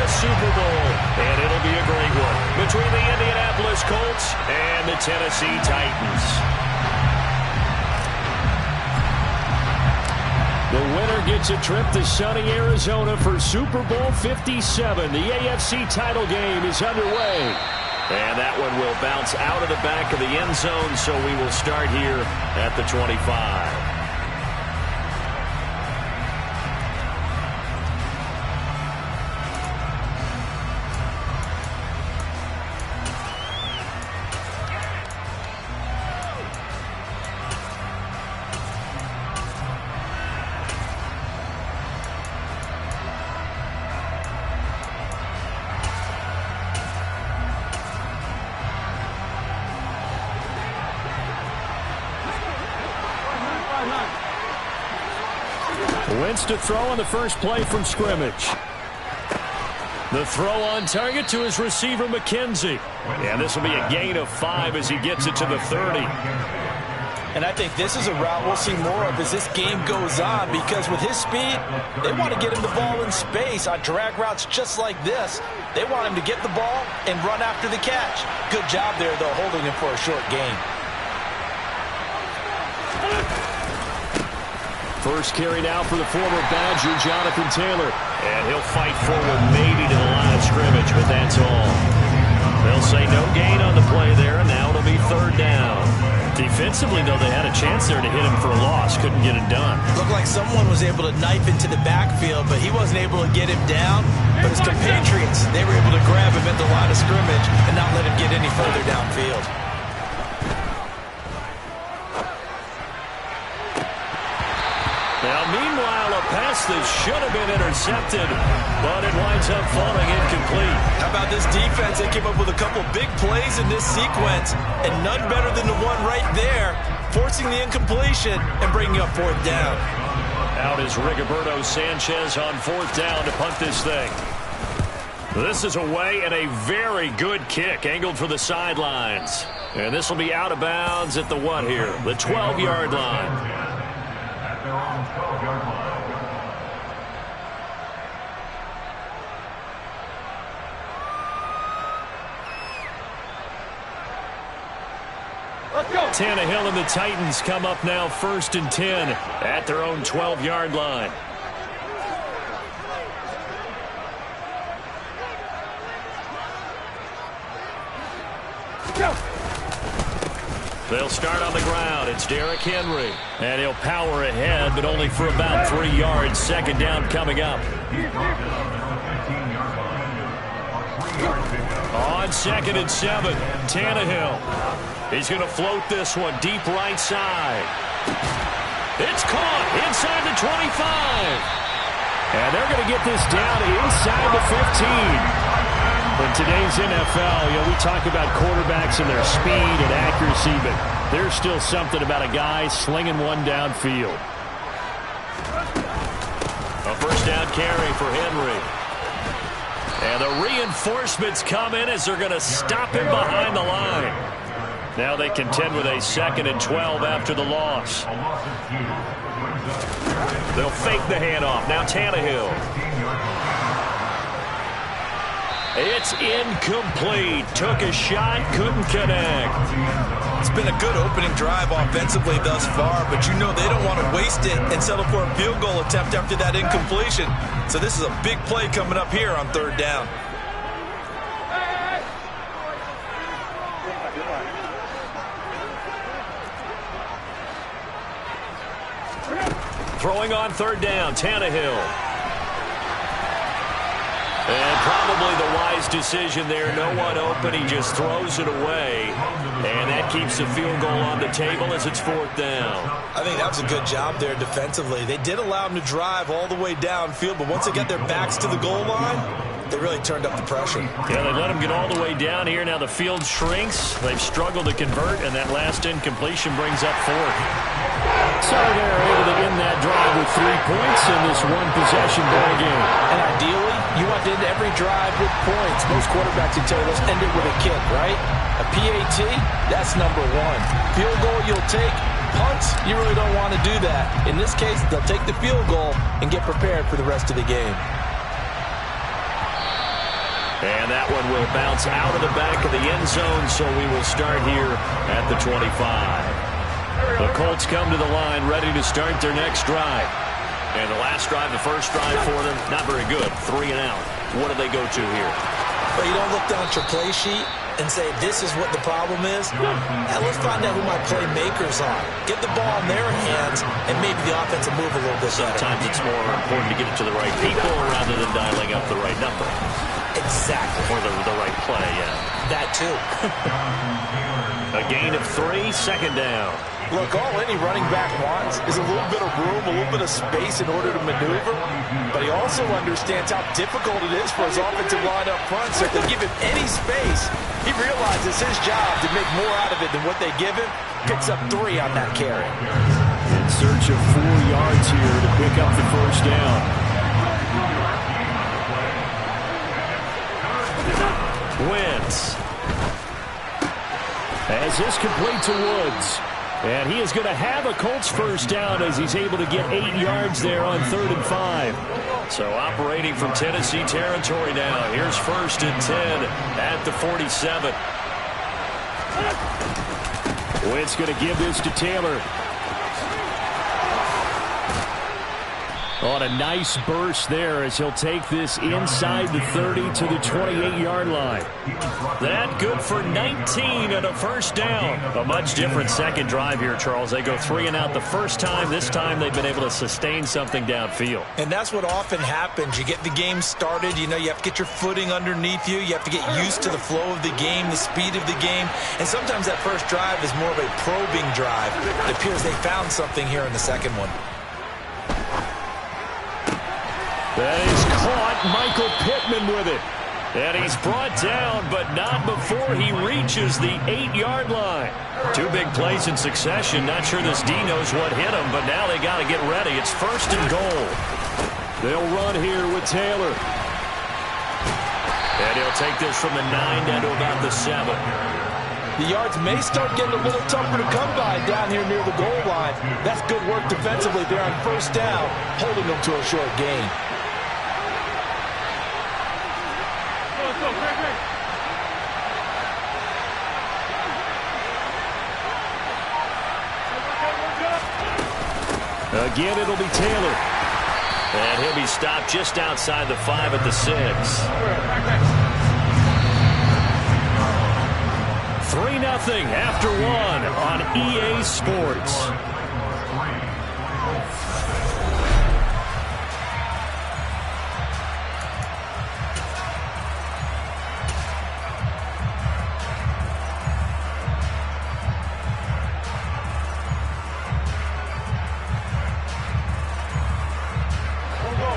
Super Bowl, and it'll be a great one between the Indianapolis Colts and the Tennessee Titans. The winner gets a trip to sunny Arizona for Super Bowl 57. The AFC title game is underway. And that one will bounce out of the back of the end zone, so we will start here at the 25. Wentz to throw on the first play from scrimmage. The throw on target to his receiver, McKenzie. And this will be a gain of 5 as he gets it to the 30. And I think this is a route we'll see more of as this game goes on, because with his speed, they want to get him the ball in space on drag routes just like this. They want him to get the ball and run after the catch. Good job there, though, holding him for a short gain. First carry now for the former Badger, Jonathan Taylor. And he'll fight forward maybe to the line of scrimmage, but that's all. They'll say no gain on the play there, and now it'll be third down. Defensively, though, they had a chance there to hit him for a loss. Couldn't get it done. Looked like someone was able to knife into the backfield, but he wasn't able to get him down. But his compatriots, they were able to grab him at the line of scrimmage and not let him get any further downfield. Now, meanwhile, a pass that should have been intercepted, but it winds up falling incomplete. How about this defense? They came up with a couple big plays in this sequence, and none better than the one right there, forcing the incompletion and bringing up fourth down. Out is Rigoberto Sanchez on fourth down to punt this thing. This is away and a very good kick, angled for the sidelines. And this will be out of bounds at the what here? The 12-yard line. Their own 12-yard line. Let's go. Tannehill and the Titans come up now 1st and 10 at their own 12-yard line. They'll start on the ground. It's Derrick Henry. And he'll power ahead, but only for about 3 yards. Second down coming up. On 2nd and 7, Tannehill. He's going to float this one deep right side. It's caught inside the 25. And they're going to get this down inside the 15. In today's NFL, we talk about quarterbacks and their speed and accuracy, but there's still something about a guy slinging one downfield. A first down carry for Henry. And the reinforcements come in as they're going to stop him behind the line. Now they contend with a 2nd and 12 after the loss. They'll fake the handoff. Now Tannehill. It's incomplete. Took a shot, couldn't connect. It's been a good opening drive offensively thus far, but they don't want to waste it and settle for a field goal attempt after that incompletion. So this is a big play coming up here on 3rd down. Throwing on 3rd down, Tannehill. And probably the wise decision there. No one open. He just throws it away. And that keeps the field goal on the table as it's 4th down. I think that was a good job there defensively. They did allow him to drive all the way downfield, but once they got their backs to the goal line, they really turned up the pressure. Yeah, they let him get all the way down here. Now the field shrinks. They've struggled to convert, and that last incompletion brings up 4th. So they're able to end that drive with 3 points in this one-possession ball game. And ideally, you want to end every drive with points. Most quarterbacks would tell you, let's end it with a kick, right? A PAT, that's number 1. Field goal you'll take. Punts, you really don't want to do that. In this case, they'll take the field goal and get prepared for the rest of the game. And that one will bounce out of the back of the end zone, so we will start here at the 25. The Colts come to the line ready to start their next drive. And the last drive, the first drive for them, not very good. 3 and out. What do they go to here? Well, you don't look down at your play sheet and say, this is what the problem is. Now let's find out who my playmakers are. Get the ball in their hands, and maybe the offense will move a little bit better. Sometimes it's more important to get it to the right people rather than dialing up the right number. Exactly. Or the right play, yeah. That too. A gain of 3, second down. Look, all any running back wants is a little bit of room, a little bit of space in order to maneuver. But he also understands how difficult it is for his offensive line up front. So if they give him any space, he realizes his job to make more out of it than what they give him. Picks up 3 on that carry. In search of 4 yards here to pick up the first down. Wentz. As this complete to Woods. And he is going to have a Colts first down as he's able to get 8 yards there on 3rd and 5. So operating from Tennessee territory now. Here's 1st and 10 at the 47. Wentz going to give this to Taylor. On a nice burst there as he'll take this inside the 30 to the 28-yard line. That good for 19 and a first down. A much different second drive here, Charles. They go 3 and out the first time. This time they've been able to sustain something downfield. And that's what often happens. You get the game started. You know, you have to get your footing underneath you. You have to get used to the flow of the game, the speed of the game. And sometimes that first drive is more of a probing drive. It appears they found something here in the second one. That is caught. Michael Pittman with it. And he's brought down, but not before he reaches the 8-yard line. 2 big plays in succession. Not sure this D knows what hit him, but now they got to get ready. It's 1st and goal. They'll run here with Taylor. And he'll take this from the 9 down to about the 7. The yards may start getting a little tougher to come by down here near the goal line. That's good work defensively there on 1st down, holding them to a short gain. Again, it'll be Taylor. And he'll be stopped just outside the 5 at the 6. 3-0 after 1 on EA Sports.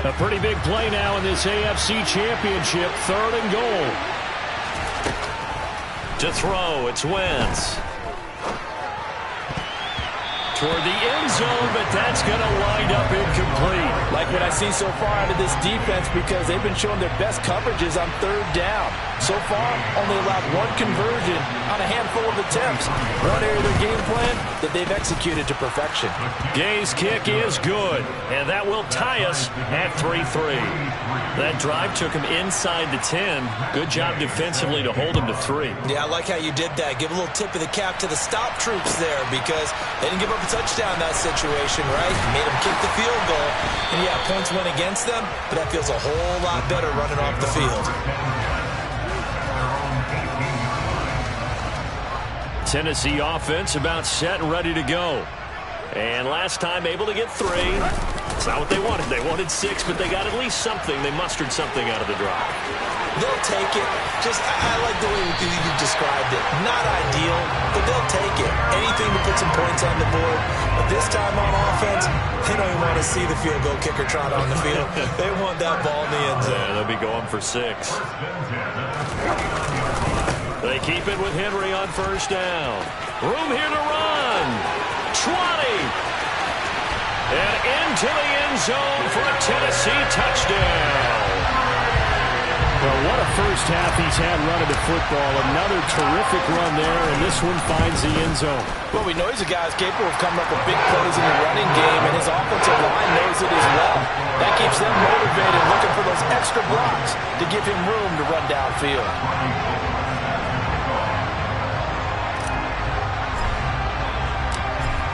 A pretty big play now in this AFC Championship. 3rd and goal. To throw, it's Wentz. Toward the end zone, but that's going to wind up incomplete. Like what I see so far out of this defense, because they've been showing their best coverages on 3rd down. So far, only allowed 1 conversion on a handful of attempts. One area of their game plan that they've executed to perfection. Gay's kick is good, and that will tie us at 3-3. That drive took him inside the 10. Good job defensively to hold him to 3. Yeah, I like how you did that. Give a little tip of the cap to the stop troops there, because they didn't give up a touchdown in that situation, right? Made them kick the field goal. And yeah, points went against them, but that feels a whole lot better running off the field. Tennessee offense about set and ready to go. And last time able to get 3. It's not what they wanted. They wanted 6, but they got at least something. They mustered something out of the drive. They'll take it. I like the way you described it. Not ideal, but they'll take it. Anything to put some points on the board. But this time on offense, they don't even want to see the field goal kicker trot on the field. They want that ball in the end zone. Yeah, they'll be going for 6. They keep it with Henry on 1st down. Room here to run. 20. And into the end zone for a Tennessee touchdown. Well, what a first half he's had running the football. Another terrific run there, and this one finds the end zone. Well, we know he's a guy who's capable of coming up with big plays in the running game, and his offensive line knows it as well. That keeps them motivated, looking for those extra blocks to give him room to run downfield.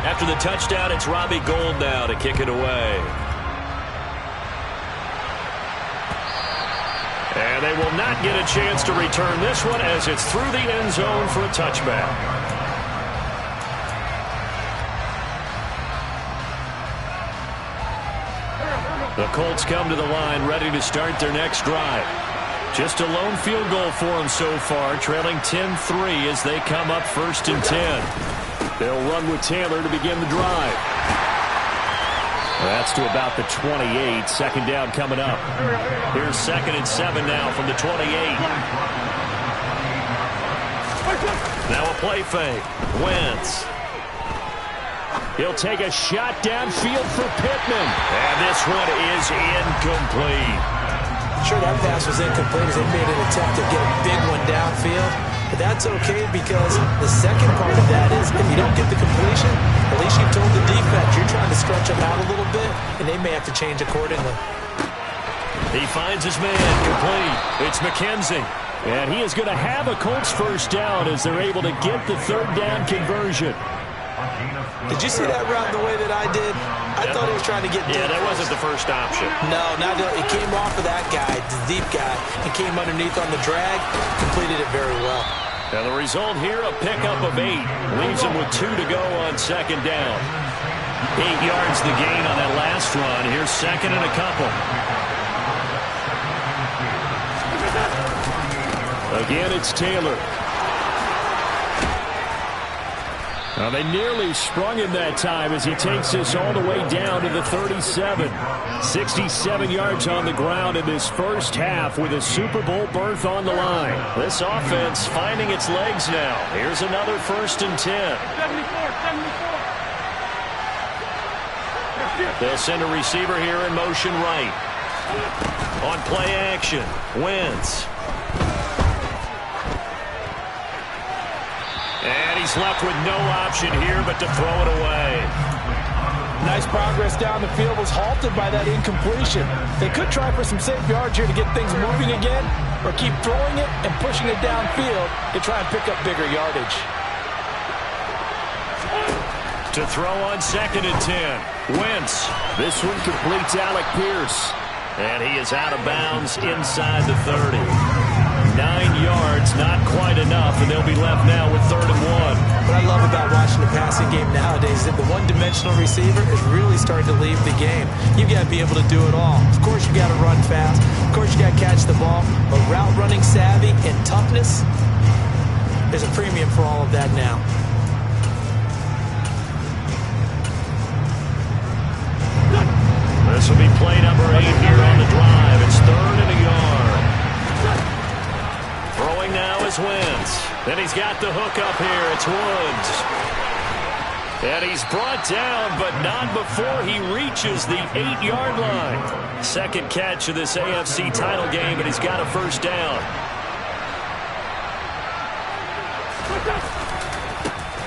After the touchdown, it's Robbie Gould now to kick it away. And they will not get a chance to return this one as it's through the end zone for a touchback. The Colts come to the line ready to start their next drive. Just a lone field goal for them so far, trailing 10-3 as they come up 1st and 10. They'll run with Taylor to begin the drive. That's to about the 28. Second down coming up. Here's 2nd and 7 now from the 28. Now a play fake. Wentz. He'll take a shot downfield for Pittman. And this one is incomplete. Sure, that pass was incomplete as they made an attempt to get a big one downfield. But that's okay because the second part of that is if you don't get the completion, at least you've told the defense you're trying to stretch them out a little bit, and they may have to change accordingly. He finds his man complete. It's McKenzie. And he is going to have a Colts first down as they're able to get the 3rd down conversion. Did you see that route the way that I did? I thought he was trying to get deep. Yeah, that wasn't the first option. No, it came off of that guy, the deep guy, and came underneath on the drag, completed it very well. Now the result here, a pickup of 8. Leaves him with 2 to go on 2nd down. 8 yards the gain on that last run. Here's 2nd and a couple. Again, it's Taylor. Now they nearly sprung him that time as he takes this all the way down to the 37. 67 yards on the ground in this first half with a Super Bowl berth on the line. This offense finding its legs now. Here's another 1st and 10. They'll send a receiver here in motion right. On play action, Wentz. And he's left with no option here but to throw it away. Nice progress down the field, was halted by that incompletion. They could try for some safe yards here to get things moving again, or keep throwing it and pushing it downfield to try and pick up bigger yardage. To throw on 2nd and 10. Wentz. This one completes Alec Pierce. And he is out of bounds inside the 30. 9 yards, not quite enough, and they'll be left now with 3rd and 1. What I love about watching the passing game nowadays is that the one-dimensional receiver is really starting to leave the game. You've got to be able to do it all. Of course, you got to run fast. Of course, you got to catch the ball. But route running savvy and toughness, there's a premium for all of that now. This will be play number 8 here on the drive. It's 3rd and a yard. Throwing now is Wentz. Then he's got the hook up here. It's Woods. And he's brought down, but not before he reaches the 8-yard line. Second catch of this AFC title game, and he's got a first down.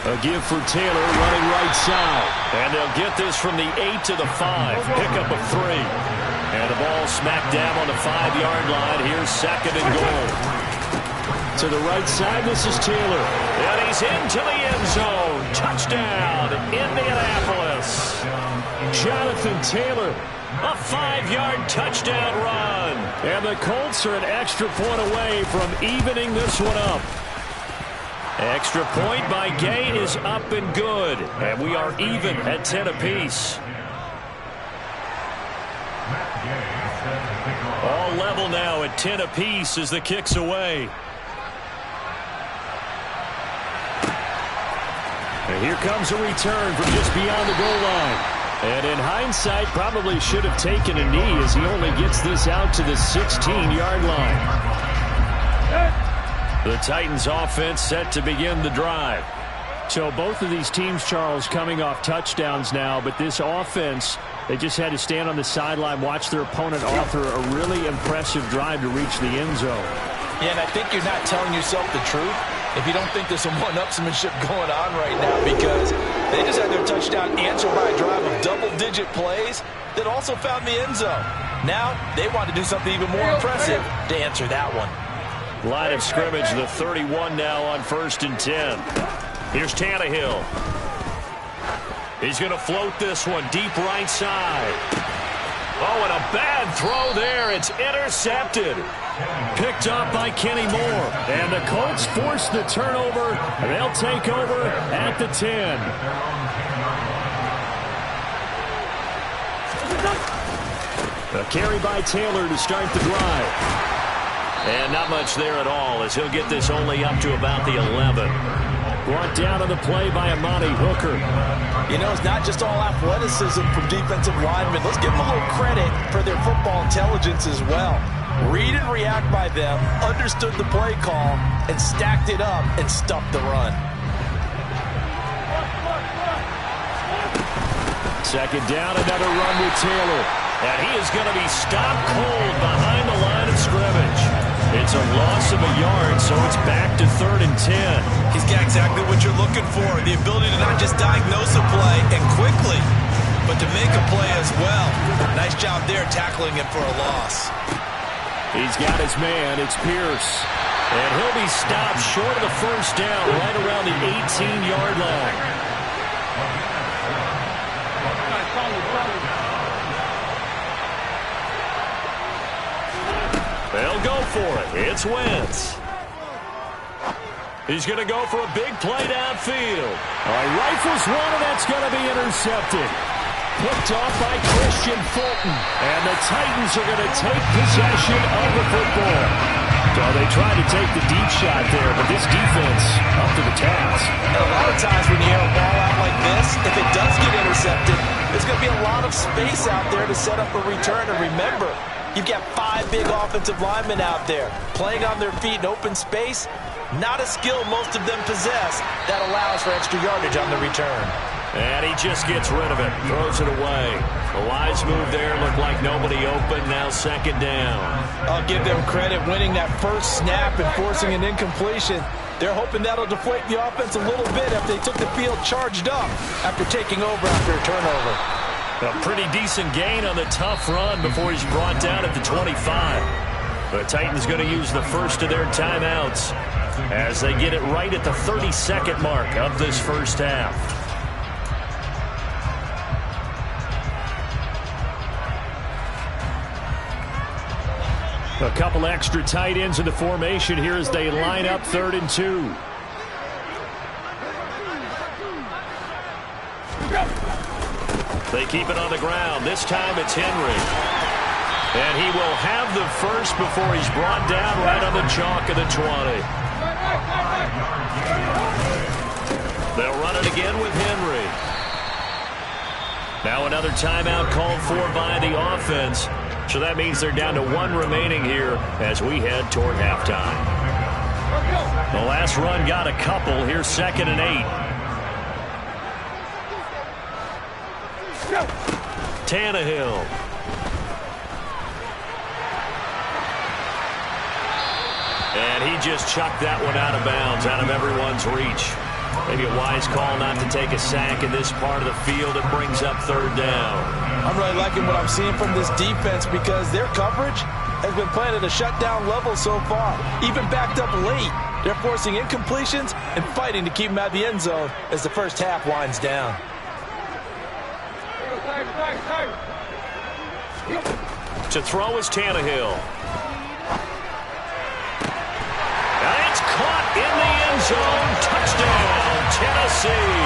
A give for Taylor running right side. And they'll get this from the 8 to the 5. Pickup of 3. And the ball smacked down on the 5-yard line. Here's 2nd and goal. To the right side, this is Taylor. And he's into the end zone. Touchdown, Indianapolis. Jonathan Taylor, a 5-yard touchdown run. And the Colts are an extra point away from evening this one up. Extra point by Gain is up and good. And we are even at 10 apiece. All level now at 10 apiece as the kick's away. And here comes a return from just beyond the goal line. And in hindsight, probably should have taken a knee as he only gets this out to the 16-yard line. The Titans offense set to begin the drive. So both of these teams, Charles, coming off touchdowns now, but this offense, they just had to stand on the sideline, watch their opponent offer a really impressive drive to reach the end zone. Yeah, and I think you're not telling yourself the truth if you don't think there's some one-upsmanship going on right now, because they just had their touchdown answered by a drive of double-digit plays that also found the end zone. Now they want to do something even more impressive to answer that one. Line of scrimmage, the 31 now on 1st and 10. Here's Tannehill. He's going to float this one deep right side. Oh, and a bad throw there. It's intercepted. Picked up by Kenny Moore. And the Colts force the turnover. They'll take over at the 10. A carry by Taylor to start the drive. And not much there at all, as he'll get this only up to about the 11. Brought down on the play by Amani Hooker. You know, it's not just all athleticism from defensive linemen. Let's give them a little credit for their football intelligence as well. Read and react by them, understood the play call, and stacked it up and stuffed the run. Second down, another run with Taylor. And he is going to be stopped cold behind the line of scrimmage. It's a loss of a yard, so it's back to 3rd and 10. He's got exactly what you're looking for, the ability to not just diagnose a play and quickly, but to make a play as well. Nice job there tackling him for a loss. He's got his man. It's Pierce. And he'll be stopped short of the first down right around the 18-yard line. They'll go for it. It's Wentz. He's going to go for a big play downfield. Rifles one, and that's going to be intercepted. Picked off by Christian Fulton. And the Titans are going to take possession of the football. So they tried to take the deep shot there, but this defense up to the task. And a lot of times when you air a ball out like this, if it does get intercepted, there's going to be a lot of space out there to set up a return. And remember, you've got 5 big offensive linemen out there playing on their feet in open space. Not a skill most of them possess that allows for extra yardage on the return. And he just gets rid of it, throws it away. The wise move there, looked like nobody open, now second down. I'll give them credit winning that first snap and forcing an incompletion. They're hoping that'll deflate the offense a little bit if they took the field charged up after taking over after a turnover. A pretty decent gain on the tough run before he's brought down at the 25. The Titans going to use the first of their timeouts as they get it right at the 32nd mark of this first half. A couple extra tight ends in the formation here as they line up 3rd and 2. They keep it on the ground. This time it's Henry. And he will have the first before he's brought down right on the chalk of the 20. They'll run it again with Henry. Now another timeout called for by the offense. So that means they're down to 1 remaining here as we head toward halftime. The last run got a couple. Here's 2nd and 8. Tannehill. And he just chucked that one out of bounds, out of everyone's reach. Maybe a wise call not to take a sack in this part of the field. It brings up 3rd down. I'm really liking what I'm seeing from this defense because their coverage has been playing at a shutdown level so far. Even backed up late, they're forcing incompletions and fighting to keep them out of the end zone as the first half winds down. To throw is Tannehill. And it's caught in the end zone. Touchdown, Tennessee.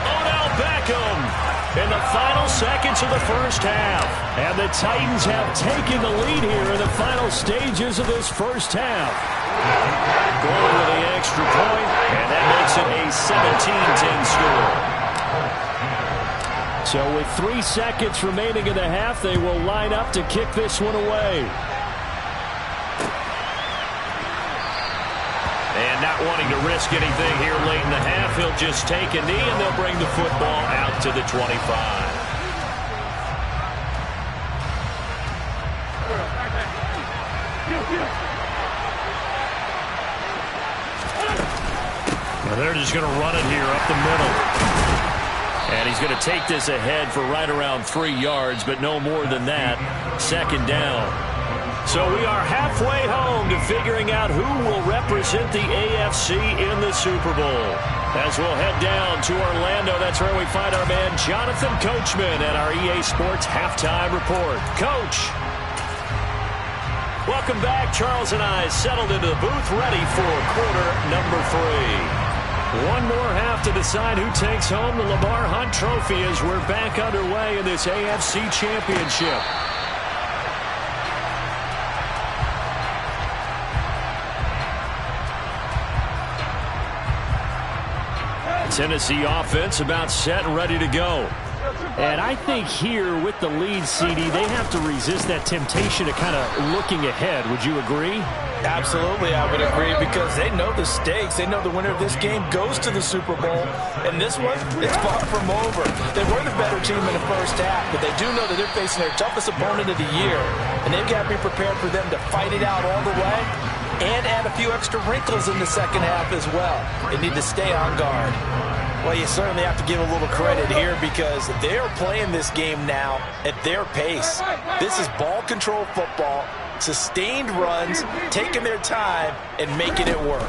Odell Beckham in the final seconds of the first half. And the Titans have taken the lead here in the final stages of this first half. Going with the extra point, and that makes it a 17-10 score. So with 3 seconds remaining in the half, they will line up to kick this one away. And not wanting to risk anything here late in the half, he'll just take a knee and they'll bring the football out to the 25. And they're just going to run it here up the middle. And he's going to take this ahead for right around 3 yards, but no more than that. Second down. So we are halfway home to figuring out who will represent the AFC in the Super Bowl. As we'll head down to Orlando, that's where we find our man Jonathan Coachman at our EA Sports Halftime Report. Coach. Welcome back. Charles and I settled into the booth, ready for quarter number 3. One more half to decide who takes home the Lamar Hunt Trophy as we're back underway in this AFC Championship. Tennessee offense about set and ready to go. And I think here with the lead, CD, they have to resist that temptation to kind of looking ahead. Would you agree? Absolutely, I would agree, because they know the stakes. They know the winner of this game goes to the Super Bowl. And this one, it's far from over. They were the better team in the first half, but they do know that they're facing their toughest opponent of the year. And they've got to be prepared for them to fight it out all the way and add a few extra wrinkles in the second half as well. They need to stay on guard. Well, you certainly have to give a little credit here because they are playing this game now at their pace. This is ball control football, sustained runs, taking their time, and making it work.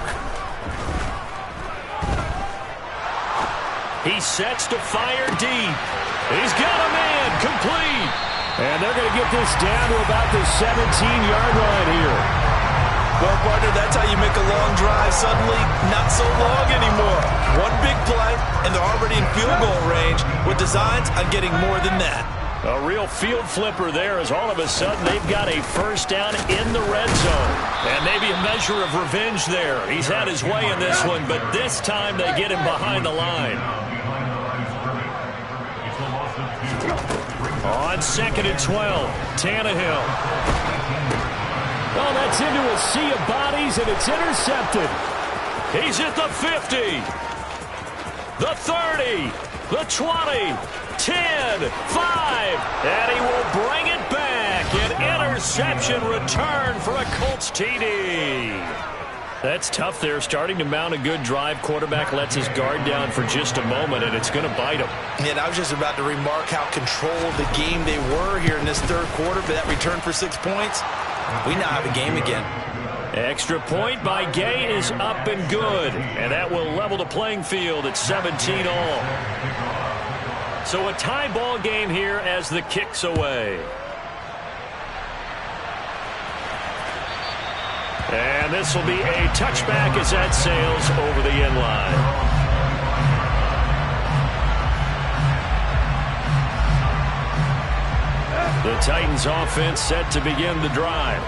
He sets to fire deep. He's got a man complete. And they're going to get this down to about the 17-yard line here. Well, partner, that's how you make a long drive suddenly not so long anymore. One big play, and they're already in field goal range with designs on getting more than that. A real field flipper there as all of a sudden they've got a first down in the red zone. And maybe a measure of revenge there. He's had his way in this one, but this time they get him behind the line. On 2nd and 12, Tannehill. Oh, that's into a sea of bodies, and it's intercepted. He's at the 50, the 30, the 20, 10, 5, and he will bring it back. An interception return for a Colts TD. That's tough there, starting to mount a good drive. Quarterback lets his guard down for just a moment, and it's going to bite him. And I was just about to remark how controlled the game they were here in this third quarter, but that return for 6 points, we now have a game again. Extra point by Gay is up and good. And that will level the playing field at 17 all. So a tie ball game here as the kick's away. And this will be a touchback as that sails over the end line. The Titans offense set to begin the drive.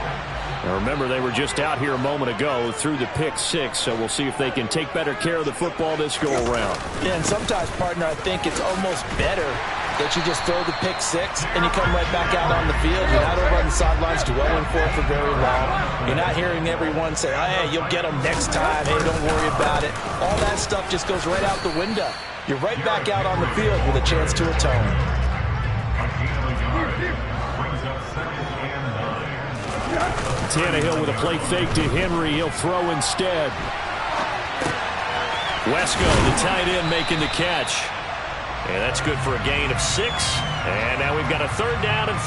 Now remember, they were just out here a moment ago through the pick 6, so we'll see if they can take better care of the football this go-around. Yeah, and sometimes, partner, I think it's almost better that you just throw the pick 6 and you come right back out on the field. You're not over on the sidelines dwelling for it for very long. You're not hearing everyone say, hey, you'll get them next time. Hey, don't worry about it. All that stuff just goes right out the window. You're right back out on the field with a chance to atone. Tannehill with a play fake to Henry. He'll throw instead. Wesco, the tight end, making the catch. And that's good for a gain of 6. And now we've got a 3rd down and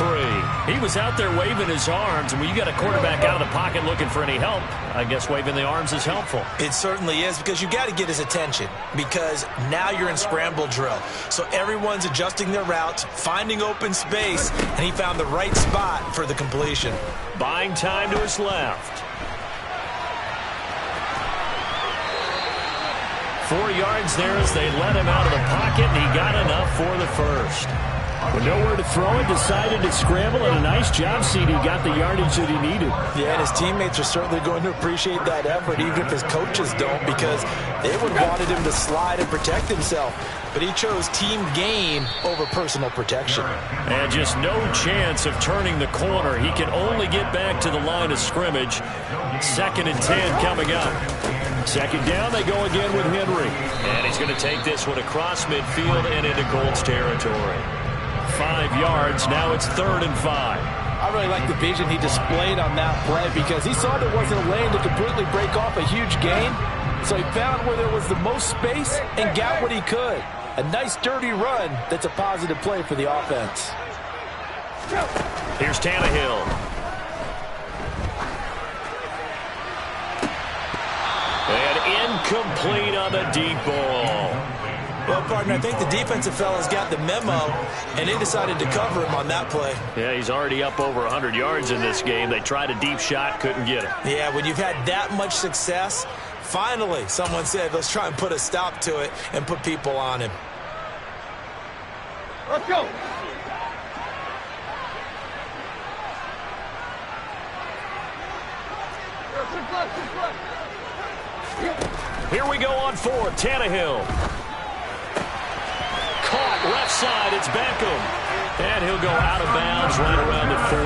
3. He was out there waving his arms. And when you got a quarterback out of the pocket looking for any help, I guess waving the arms is helpful. It certainly is, because you got to get his attention, because now you're in scramble drill. So everyone's adjusting their routes, finding open space, and he found the right spot for the completion. Buying time to his left. 4 yards there as they let him out of the pocket, and he got enough for the first. With nowhere to throw it, decided to scramble, and a nice job, CD. Got the yardage that he needed. Yeah, and his teammates are certainly going to appreciate that effort, even if his coaches don't, because they would have wanted him to slide and protect himself. But he chose team game over personal protection. And just no chance of turning the corner. He can only get back to the line of scrimmage. 2nd and 10 coming up. 2nd down, they go again with Henry. And he's going to take this one across midfield and into Colts territory. 5 yards, now it's 3rd and 5. I really like the vision he displayed on that play, because he saw there wasn't a lane to completely break off a huge gain. So he found where there was the most space and got what he could. A nice dirty run that's a positive play for the offense. Here's Tannehill. And incomplete on the deep ball. Well, partner, I think the defensive fellas got the memo, and they decided to cover him on that play. Yeah, he's already up over 100 yards in this game. They tried a deep shot, couldn't get him. Yeah, when you've had that much success, finally someone said, let's try and put a stop to it and put people on him. Let's go. Here we go on fourth. Tannehill. Caught left side. It's Beckham. And he'll go out of bounds right around the 40.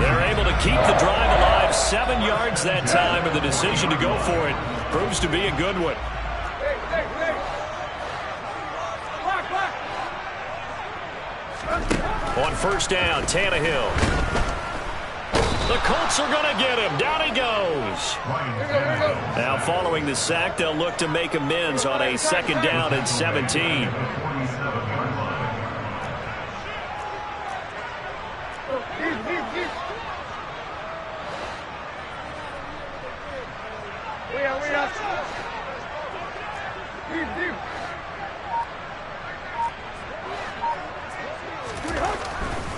They're able to keep the drive alive. 7 yards that time, and the decision to go for it proves to be a good one. On first down, Tannehill. The Colts are going to get him. Down he goes. Now following the sack, they'll look to make amends on a second down and 17.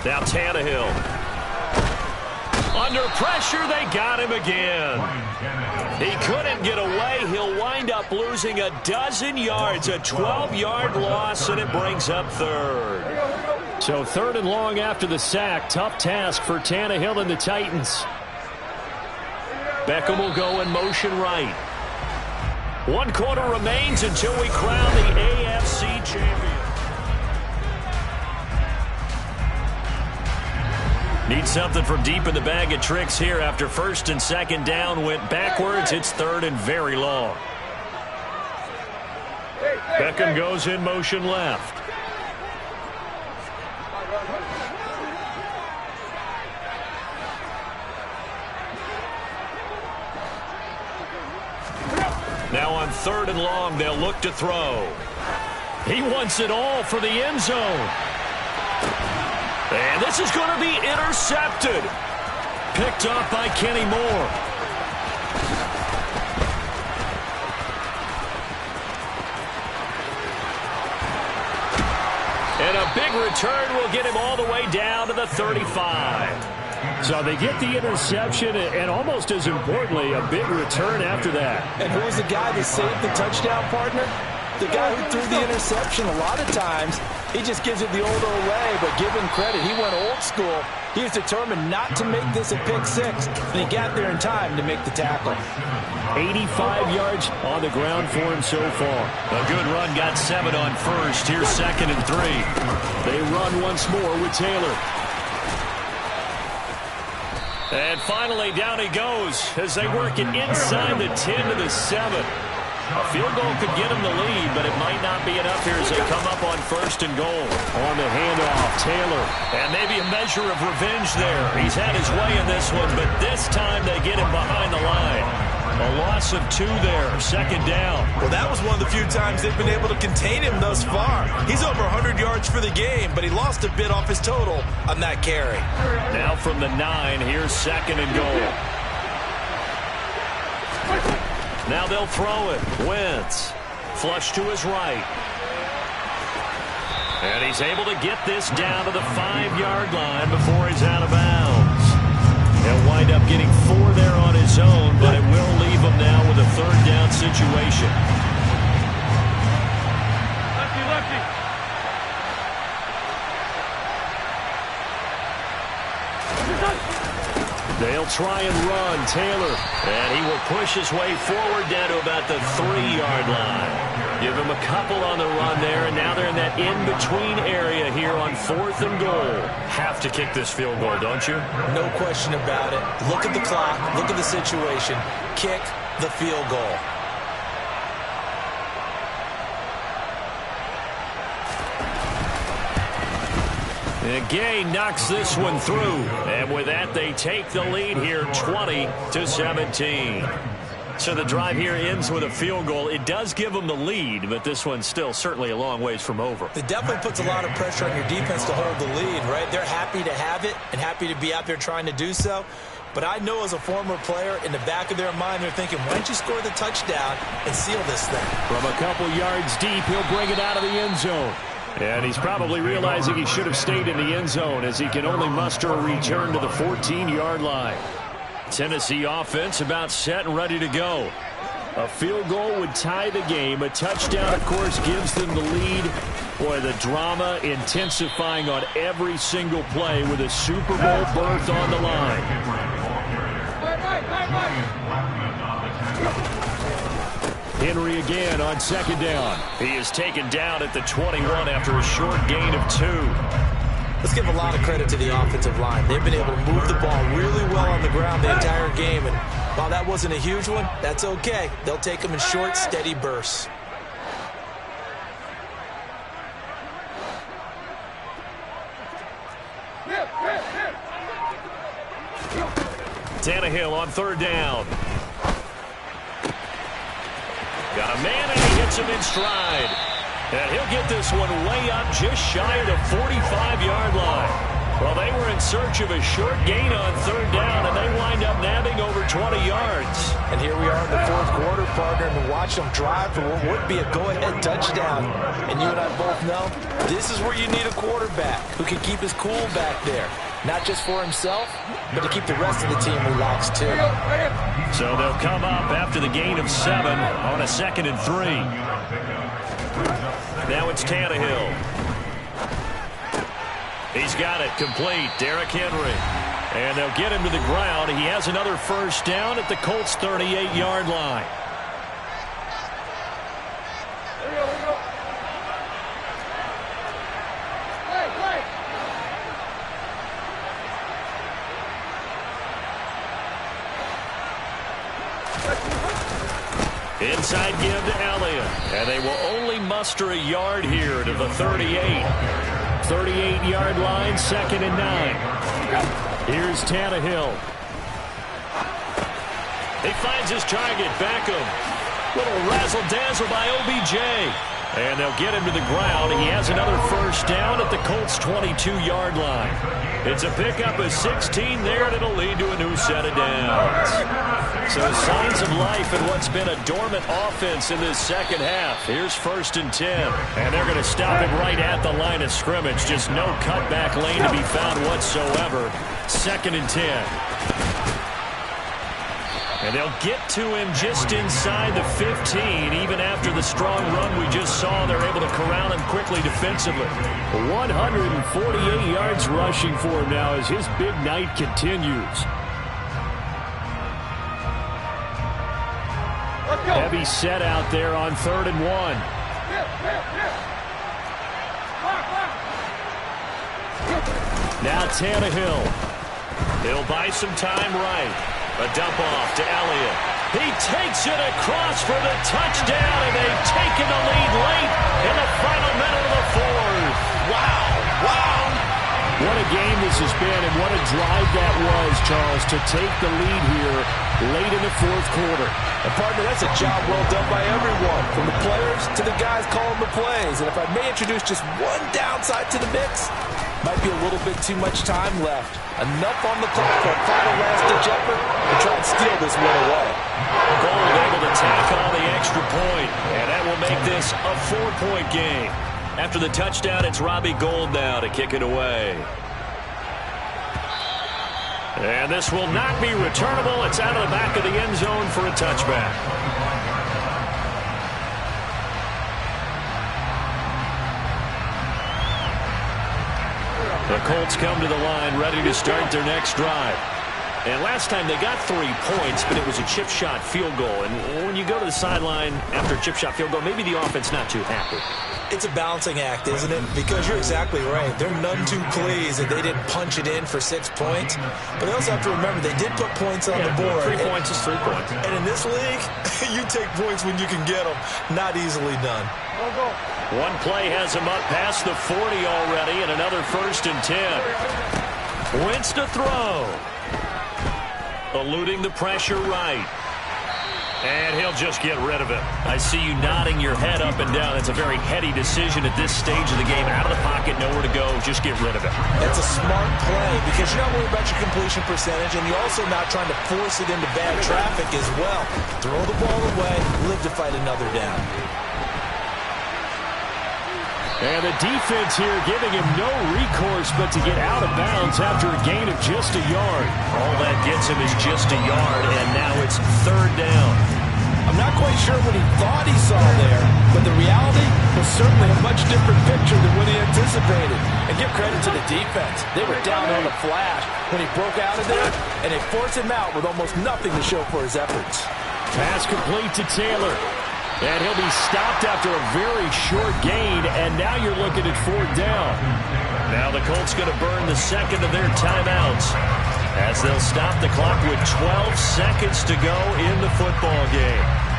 Now Tannehill. Under pressure, they got him again. He couldn't get away. He'll wind up losing a dozen yards, a 12-yard loss, and it brings up third. So third and long after the sack. Tough task for Tannehill and the Titans. Beckham will go in motion right. 1 quarter remains until we crown the AFC champion. Need something from deep in the bag of tricks here after first and second down went backwards. It's third and very long. Beckham goes in motion left. Now on third and long, they'll look to throw. He wants it all for the end zone. And this is going to be intercepted. Picked off by Kenny Moore. And a big return will get him all the way down to the 35. So they get the interception, and almost as importantly, a big return after that. And who was the guy that saved the touchdown, partner? The guy who threw the interception. A lot of times, he just gives it the old way, but give him credit. He went old school. He was determined not to make this a pick six, and he got there in time to make the tackle. 85 yards on the ground for him so far. A good run, got 7 on first. Here's second and 3. They run once more with Taylor. And finally, down he goes as they work it inside the 10 to the 7. A field goal could get him the lead, but it might not be enough here as they come up on first and goal. On the handoff, Taylor. And maybe a measure of revenge there. He's had his way in this one, but this time they get him behind the line. A loss of 2 there, second down. Well, that was one of the few times they've been able to contain him thus far. He's over 100 yards for the game, but he lost a bit off his total on that carry. Now from the 9, here's second and goal. Now they'll throw it. Wentz. Flush to his right. And he's able to get this down to the 5-yard line before he's out of bounds. He'll wind up getting 4 there on his own, but it will leave him now with a third down situation. Lefty, lefty. They'll try and run. Taylor. And he will push his way forward down to about the 3-yard line. Give him a couple on the run there, and now they're in that in-between area here on 4th and goal. Have to kick this field goal, don't you? No question about it. Look at the clock. Look at the situation. Kick the field goal. And Gay knocks this one through. And with that, they take the lead here 20-17. So the drive here ends with a field goal. It does give them the lead, but this one's still certainly a long ways from over. It definitely puts a lot of pressure on your defense to hold the lead, right? They're happy to have it and happy to be out there trying to do so. But I know as a former player, in the back of their mind, they're thinking, why don't you score the touchdown and seal this thing? From a couple yards deep, he'll bring it out of the end zone. And he's probably realizing he should have stayed in the end zone as he can only muster a return to the 14-yard line. Tennessee offense about set and ready to go. A field goal would tie the game. A touchdown, of course, gives them the lead. Boy, the drama intensifying on every single play with a Super Bowl berth on the line. Henry again on second down. He is taken down at the 21 after a short gain of 2. Let's give a lot of credit to the offensive line. They've been able to move the ball really well on the ground the entire game. And while that wasn't a huge one, that's okay. They'll take them in short, steady bursts. Tannehill on third down. Got a man, and he hits him in stride. And he'll get this one way up just shy of the 45-yard line. Well, they were in search of a short gain on third down, and they wind up nabbing over 20 yards. And here we are in the fourth quarter, partner, and watch them drive for what would be a go-ahead touchdown. And you and I both know this is where you need a quarterback who can keep his cool back there. Not just for himself, but to keep the rest of the team relaxed, too. So they'll come up after the gain of 7 on a 2nd and 3. Now it's Tannehill. He's got it complete. Derrick Henry. And they'll get him to the ground. He has another first down at the Colts' 38-yard line. Inside give to Elliott. And they will only muster a yard here to the 38. 38-yard line, 2nd and 9. Here's Tannehill. He finds his target, Beckham. Little razzle-dazzle by OBJ. And they'll get him to the ground. He has another first down at the Colts' 22-yard line. It's a pickup of 16 there, and it'll lead to a new set of downs. So signs of life in what's been a dormant offense in this second half. Here's 1st and 10. And they're going to stop him right at the line of scrimmage. Just no cutback lane to be found whatsoever. 2nd and 10. And they'll get to him just inside the 15. Even after the strong run we just saw, they're able to corral him quickly defensively. 148 yards rushing for him now as his big night continues. Heavy set out there on 3rd and 1. Now Tannehill. He'll buy some time right. A dump off to Elliott. He takes it across for the touchdown, and they've taken the lead late in the final minute of the 4th. Wow. What a game this has been, and what a drive that was, Charles, to take the lead here late in the 4th quarter. And, partner, that's a job well done by everyone, from the players to the guys calling the plays. And if I may introduce just one downside to the mix, might be a little bit too much time left. Enough on the clock for a final last-ditch effort to try and steal this one away. Gold able to tack on the extra point, and that will make this a 4-point game. After the touchdown, it's Robbie Gould now to kick it away. And this will not be returnable. It's out of the back of the end zone for a touchback. The Colts come to the line ready to start their next drive. And last time they got 3 points, but it was a chip shot field goal. And when you go to the sideline after a chip shot field goal, maybe the offense not too happy. It's a balancing act, isn't it? Because you're exactly right. They're none too pleased that they didn't punch it in for 6 points. But they also have to remember they did put points on the board. 3 points is 3 points. And in this league, you take points when you can get them. Not easily done. One play has him up past the 40 already, and another 1st and 10. Wentz to throw. Eluding the pressure right. And he'll just get rid of it. I see you nodding your head up and down. It's a very heady decision at this stage of the game. Out of the pocket, nowhere to go. Just get rid of it. That's a smart play because you're not worried about your completion percentage, and you're also not trying to force it into bad traffic as well. Throw the ball away, live to fight another down. And the defense here giving him no recourse but to get out of bounds after a gain of just a yard. All that gets him is just a yard, and now it's third down. I'm not quite sure what he thought he saw there, but the reality was certainly a much different picture than what he anticipated. And give credit to the defense. They were down on the flash when he broke out of there, and they forced him out with almost nothing to show for his efforts. Pass complete to Taylor. And he'll be stopped after a very short gain, and now you're looking at fourth down. Now the Colts going to burn the second of their timeouts as they'll stop the clock with 12 seconds to go in the football game.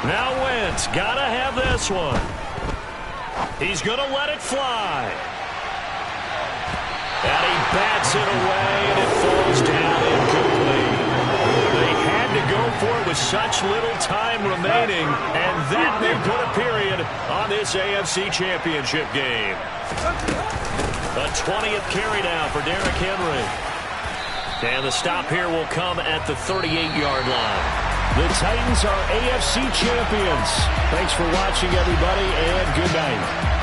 Now Wentz, gotta have this one. He's gonna let it fly. And he bats it away, and it falls down incomplete. They had to go for it with such little time remaining, and that may put a period on this AFC Championship game. The 20th carry now for Derrick Henry. And the stop here will come at the 38-yard line. The Titans are AFC champions. Thanks for watching, everybody, and good night.